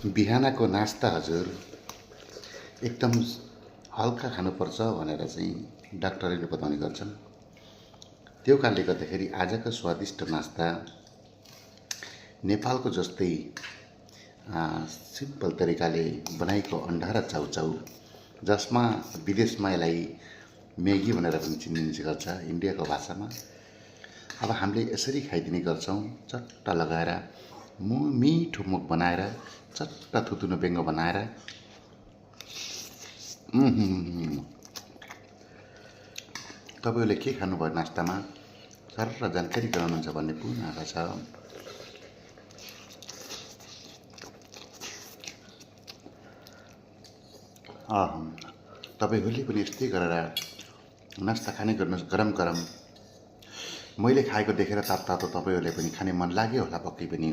बिहानको नास्ता हजुर एकदम हल्का खानुपर्छ भनेर चाहिँ डाक्टरहरूले बताउने गर्छन्। त्यो कारणले गर्दाखेरि आजको स्वादिष्ट नास्ता नेपालको जस्तै सिम्पल तरिकाले बनाएको अन्डा र चाउचाउ, जसमा विदेशमा यसलाई म्यागी भनेर पनि चिनिने गर्छ इन्डियाको भाषामा। अब हामीले यसरी खाइदिने गर्छौँ, चट्ट लगाएर मिठो मुख बनाएर, चट्ट थुतुनो बेङ्गो बनाएर। तपाईँहरूले के खानुभयो नास्तामा सरर जानकारी गराउनुहुन्छ भन्ने पूर्ण आशा छ। तपाईँहरूले पनि यस्तै गरेर नास्ता खाने गर्नुहोस् गरम गरम। मैले खाएको देखेर तातो तपाईँहरूले पनि खाने मन लाग्यो होला पक्कै पनि।